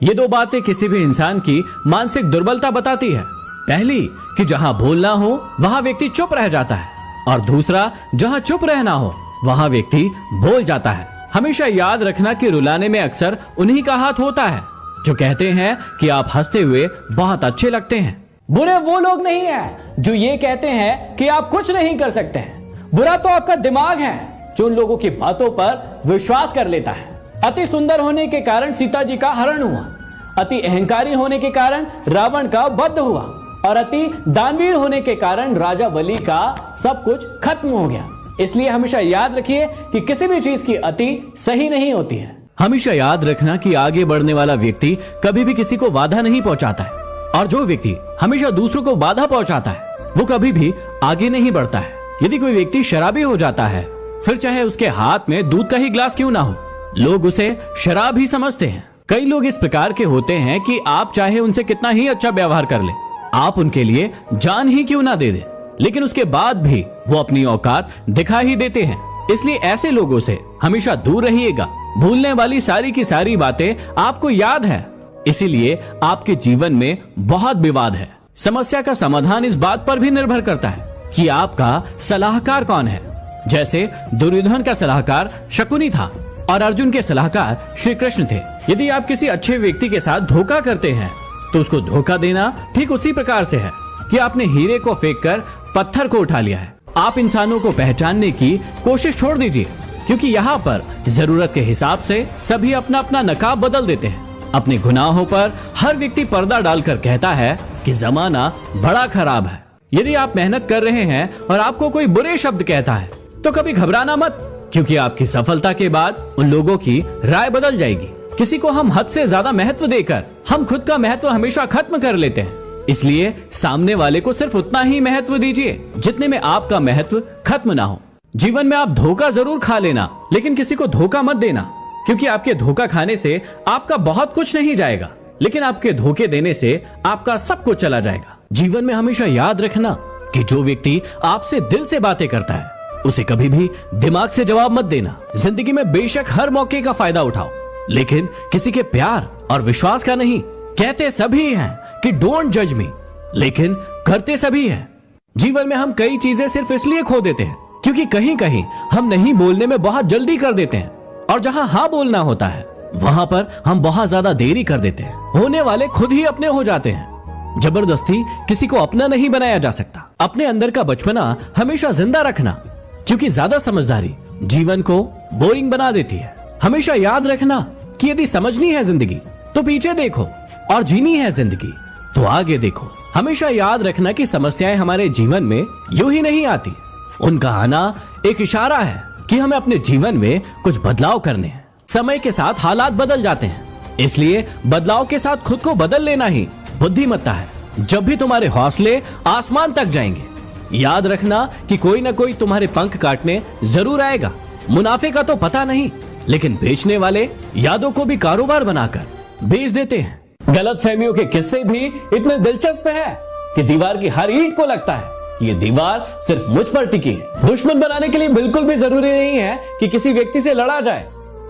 ये दो बातें किसी भी इंसान की मानसिक दुर्बलता बताती है। पहली कि जहां बोलना हो वहां व्यक्ति चुप रह जाता है, और दूसरा जहां चुप रहना हो वहां व्यक्ति बोल जाता है। हमेशा याद रखना कि रुलाने में अक्सर उन्हीं का हाथ होता है जो कहते हैं कि आप हंसते हुए बहुत अच्छे लगते हैं। बुरे वो लोग नहीं है जो ये कहते हैं कि आप कुछ नहीं कर सकते हैं। बुरा तो आपका दिमाग है जो उन लोगों की बातों पर विश्वास कर लेता है। अति सुंदर होने के कारण सीता जी का हरण हुआ, अति अहंकारी होने के कारण रावण का वध हुआ, और अति दानवीर होने के कारण राजा बलि का सब कुछ खत्म हो गया। इसलिए हमेशा याद रखिए कि किसी भी चीज की अति सही नहीं होती है। हमेशा याद रखना कि आगे बढ़ने वाला व्यक्ति कभी भी किसी को बाधा नहीं पहुंचाता है, और जो व्यक्ति हमेशा दूसरों को बाधा पहुंचाता है वो कभी भी आगे नहीं बढ़ता है। यदि कोई व्यक्ति शराबी हो जाता है, फिर चाहे उसके हाथ में दूध का ही ग्लास क्यों ना हो, लोग उसे शराब ही समझते हैं। कई लोग इस प्रकार के होते हैं कि आप चाहे उनसे कितना ही अच्छा व्यवहार कर ले, आप उनके लिए जान ही क्यों ना दे दे, लेकिन उसके बाद भी वो अपनी औकात दिखा ही देते हैं। इसलिए ऐसे लोगों से हमेशा दूर रहिएगा। भूलने वाली सारी की सारी बातें आपको याद है, इसीलिए आपके जीवन में बहुत विवाद है। समस्या का समाधान इस बात पर भी निर्भर करता है कि आपका सलाहकार कौन है। जैसे दुर्योधन का सलाहकार शकुनी था और अर्जुन के सलाहकार श्री कृष्ण थे। यदि आप किसी अच्छे व्यक्ति के साथ धोखा करते हैं तो उसको धोखा देना ठीक उसी प्रकार से है कि आपने हीरे को फेंककर पत्थर को उठा लिया है। आप इंसानों को पहचानने की कोशिश छोड़ दीजिए, क्योंकि यहाँ पर जरूरत के हिसाब से सभी अपना अपना नकाब बदल देते हैं। अपने गुनाहों पर हर व्यक्ति पर्दा डालकर कहता है कि जमाना बड़ा खराब है। यदि आप मेहनत कर रहे हैं और आपको कोई बुरे शब्द कहता है तो कभी घबराना मत, क्योंकि आपकी सफलता के बाद उन लोगों की राय बदल जाएगी। किसी को हम हद से ज्यादा महत्व देकर हम खुद का महत्व हमेशा खत्म कर लेते हैं। इसलिए सामने वाले को सिर्फ उतना ही महत्व दीजिए जितने में आपका महत्व खत्म ना हो। जीवन में आप धोखा जरूर खा लेना, लेकिन किसी को धोखा मत देना, क्योंकि आपके धोखा खाने से आपका बहुत कुछ नहीं जाएगा, लेकिन आपके धोखे देने से आपका सब कुछ चला जाएगा। जीवन में हमेशा याद रखना कि जो व्यक्ति आपसे दिल से बातें करता है उसे कभी भी दिमाग से जवाब मत देना। जिंदगी में बेशक हर मौके का फायदा उठाओ, लेकिन किसी के प्यार और विश्वास का नहीं। कहते सभी हैं कि डोंट जज मी, लेकिन करते सभी हैं। जीवन में हम कई चीजें सिर्फ इसलिए खो देते हैं क्योंकि कहीं कहीं हम नहीं बोलने में बहुत जल्दी कर देते हैं, और जहां हाँ बोलना होता है वहां पर हम बहुत ज्यादा देरी कर देते हैं। होने वाले खुद ही अपने हो जाते हैं। जबरदस्ती किसी को अपना नहीं बनाया जा सकता। अपने अंदर का बचपना हमेशा जिंदा रखना, क्योंकि ज्यादा समझदारी जीवन को बोरिंग बना देती है। हमेशा याद रखना कि यदि समझनी है जिंदगी तो पीछे देखो, और जीनी है जिंदगी तो आगे देखो। हमेशा याद रखना कि समस्याएं हमारे जीवन में यूं ही नहीं आती, उनका आना एक इशारा है कि हमें अपने जीवन में कुछ बदलाव करने हैं। समय के साथ हालात बदल जाते हैं, इसलिए बदलाव के साथ खुद को बदल लेना ही बुद्धिमत्ता है। जब भी तुम्हारे हौसले आसमान तक जाएंगे, याद रखना कि कोई ना कोई तुम्हारे पंख काटने जरूर आएगा। मुनाफे का तो पता नहीं, लेकिन बेचने वाले यादों को भी कारोबार बनाकर बेच देते हैं। गलतफहमियों के किस्से भी इतने दिलचस्प है कि दीवार की हर ईंट को लगता है ये दीवार सिर्फ मुझ पर टिकी है। दुश्मन बनाने के लिए बिल्कुल भी जरूरी नहीं है कि किसी व्यक्ति से लड़ा जाए।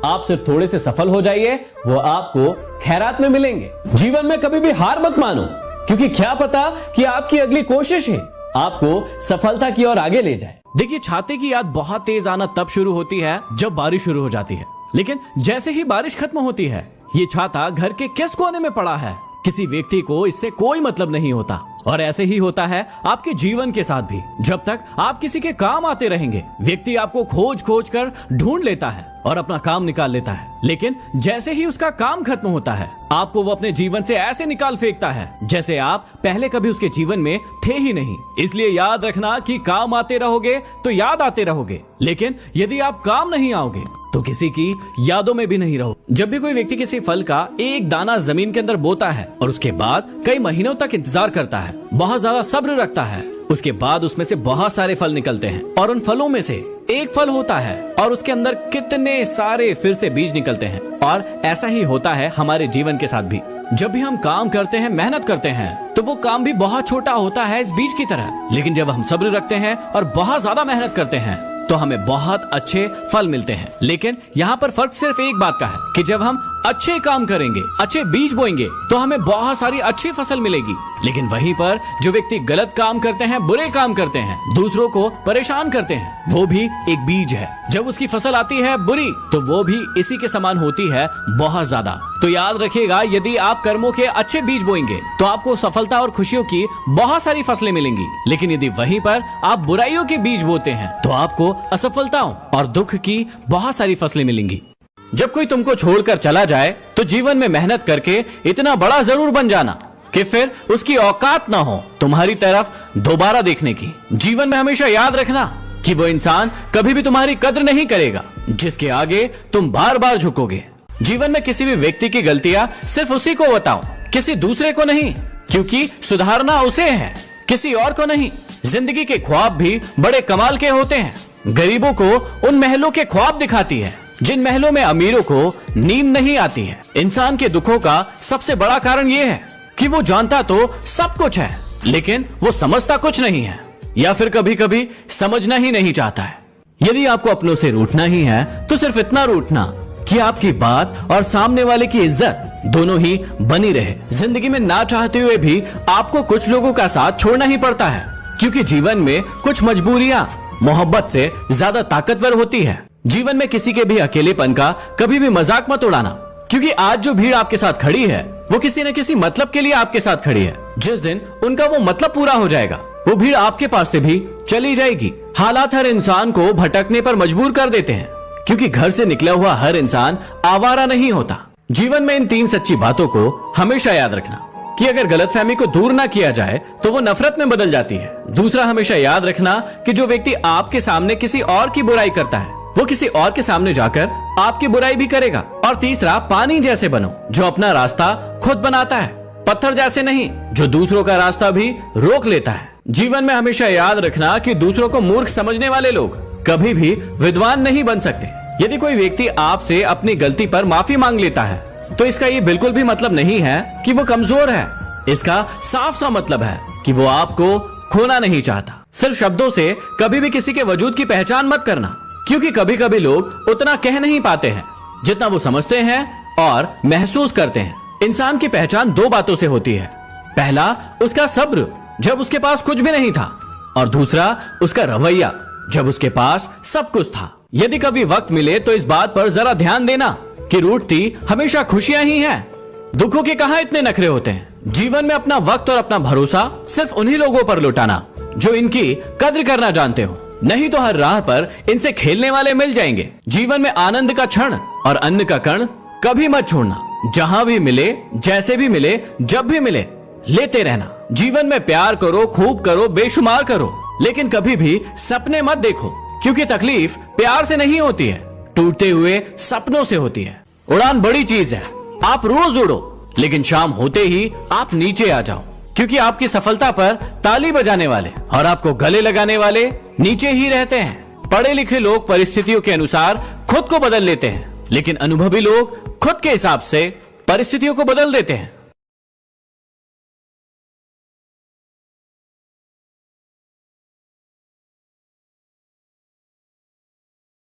आप सिर्फ थोड़े से सफल हो जाइए, वो आपको खैरात में मिलेंगे। जीवन में कभी भी हार मत मानो, क्योंकि क्या पता कि आपकी अगली कोशिश है आपको सफलता की ओर आगे ले जाए। देखिए, छाते की याद बहुत तेज आना तब शुरू होती है जब बारिश शुरू हो जाती है, लेकिन जैसे ही बारिश खत्म होती है ये छाता घर के किस कोने में पड़ा है किसी व्यक्ति को इससे कोई मतलब नहीं होता। और ऐसे ही होता है आपके जीवन के साथ भी। जब तक आप किसी के काम आते रहेंगे, व्यक्ति आपको खोज खोज कर ढूंढ लेता है और अपना काम निकाल लेता है, लेकिन जैसे ही उसका काम खत्म होता है आपको वो अपने जीवन से ऐसे निकाल फेंकता है जैसे आप पहले कभी उसके जीवन में थे ही नहीं। इसलिए याद रखना कि काम आते रहोगे तो याद आते रहोगे, लेकिन यदि आप काम नहीं आओगे तो किसी की यादों में भी नहीं रहो। जब भी कोई व्यक्ति किसी फल का एक दाना जमीन के अंदर बोता है और उसके बाद कई महीनों तक इंतजार करता है, बहुत ज्यादा सब्र रखता है, उसके बाद उसमें से बहुत सारे फल निकलते हैं और उन फलों में से एक फल होता है और उसके अंदर कितने सारे फिर से बीज निकलते हैं। और ऐसा ही होता है हमारे जीवन के साथ भी। जब भी हम काम करते हैं, मेहनत करते हैं, तो वो काम भी बहुत छोटा होता है इस बीज की तरह, लेकिन जब हम सब्र रखते हैं और बहुत ज्यादा मेहनत करते हैं तो हमें बहुत अच्छे फल मिलते हैं। लेकिन यहाँ पर फर्क सिर्फ एक बात का है कि जब हम अच्छे काम करेंगे, अच्छे बीज बोएंगे तो हमें बहुत सारी अच्छी फसल मिलेगी। लेकिन वहीं पर जो व्यक्ति गलत काम करते हैं, बुरे काम करते हैं, दूसरों को परेशान करते हैं, वो भी एक बीज है। जब उसकी फसल आती है बुरी तो वो भी इसी के समान होती है, बहुत ज्यादा। तो याद रखिएगा, यदि आप कर्मों के अच्छे बीज बोएंगे तो आपको सफलता और खुशियों की बहुत सारी फसलें मिलेंगी। लेकिन यदि वहीं पर आप बुराइयों के बीज बोते हैं तो आपको असफलताओं और दुख की बहुत सारी फसलें मिलेंगी। जब कोई तुमको छोड़कर चला जाए तो जीवन में मेहनत करके इतना बड़ा जरूर बन जाना कि फिर उसकी औकात ना हो तुम्हारी तरफ दोबारा देखने की। जीवन में हमेशा याद रखना कि वो इंसान कभी भी तुम्हारी कद्र नहीं करेगा जिसके आगे तुम बार बार झुकोगे। जीवन में किसी भी व्यक्ति की गलतियां सिर्फ उसी को बताओ, किसी दूसरे को नहीं, क्योंकि सुधारना उसे है, किसी और को नहीं। जिंदगी के ख्वाब भी बड़े कमाल के होते हैं। गरीबों को उन महलों के ख्वाब दिखाती है जिन महलों में अमीरों को नींद नहीं आती है। इंसान के दुखों का सबसे बड़ा कारण यह है कि वो जानता तो सब कुछ है लेकिन वो समझता कुछ नहीं है, या फिर कभी कभी समझना ही नहीं चाहता है। यदि आपको अपनों से रूठना ही है तो सिर्फ इतना रूठना कि आपकी बात और सामने वाले की इज्जत दोनों ही बनी रहे। जिंदगी में ना चाहते हुए भी आपको कुछ लोगों का साथ छोड़ना ही पड़ता है, क्योंकि जीवन में कुछ मजबूरियां मोहब्बत से ज्यादा ताकतवर होती है। जीवन में किसी के भी अकेलेपन का कभी भी मजाक मत उड़ाना, क्योंकि आज जो भीड़ आपके साथ खड़ी है वो किसी न किसी मतलब के लिए आपके साथ खड़ी है। जिस दिन उनका वो मतलब पूरा हो जाएगा वो भीड़ आपके पास से भी चली जाएगी। हालात हर इंसान को भटकने पर मजबूर कर देते हैं, क्योंकि घर से निकला हुआ हर इंसान आवारा नहीं होता। जीवन में इन 3 सच्ची बातों को हमेशा याद रखना कि अगर गलतफहमी को दूर ना किया जाए तो वो नफरत में बदल जाती है। दूसरा, हमेशा याद रखना कि जो व्यक्ति आपके सामने किसी और की बुराई करता है वो किसी और के सामने जाकर आपकी बुराई भी करेगा। और तीसरा, पानी जैसे बनो जो अपना रास्ता खुद बनाता है, पत्थर जैसे नहीं जो दूसरों का रास्ता भी रोक लेता है। जीवन में हमेशा याद रखना कि दूसरों को मूर्ख समझने वाले लोग कभी भी विद्वान नहीं बन सकते। यदि कोई व्यक्ति आपसे अपनी गलती पर माफी मांग लेता है तो इसका ये बिल्कुल भी मतलब नहीं है कि वो कमजोर है। इसका साफ सा मतलब है कि वो आपको खोना नहीं चाहता। सिर्फ शब्दों से कभी भी किसी के वजूद की पहचान मत करना, क्योंकि कभी कभी लोग उतना कह नहीं पाते हैं जितना वो समझते हैं और महसूस करते हैं। इंसान की पहचान 2 बातों से होती है। पहला, उसका सब्र जब उसके पास कुछ भी नहीं था, और दूसरा उसका रवैया जब उसके पास सब कुछ था। यदि कभी वक्त मिले तो इस बात पर जरा ध्यान देना कि रूठती हमेशा खुशियां ही हैं। दुखों के कहां इतने नखरे होते हैं। जीवन में अपना वक्त और अपना भरोसा सिर्फ उन्हीं लोगों पर लुटाना जो इनकी कद्र करना जानते हो, नहीं तो हर राह पर इनसे खेलने वाले मिल जाएंगे। जीवन में आनंद का क्षण और अन्न का कण कभी मत छोड़ना। जहां भी मिले, जैसे भी मिले, जब भी मिले, लेते रहना। जीवन में प्यार करो, खूब करो, बेशुमार करो, लेकिन कभी भी सपने मत देखो, क्योंकि तकलीफ प्यार से नहीं होती है, टूटते हुए सपनों से होती है। उड़ान बड़ी चीज है, आप रोज उड़ो, लेकिन शाम होते ही आप नीचे आ जाओ, क्योंकि आपकी सफलता पर ताली बजाने वाले और आपको गले लगाने वाले नीचे ही रहते हैं। पढ़े लिखे लोग परिस्थितियों के अनुसार खुद को बदल लेते हैं, लेकिन अनुभवी लोग खुद के हिसाब से परिस्थितियों को बदल देते हैं।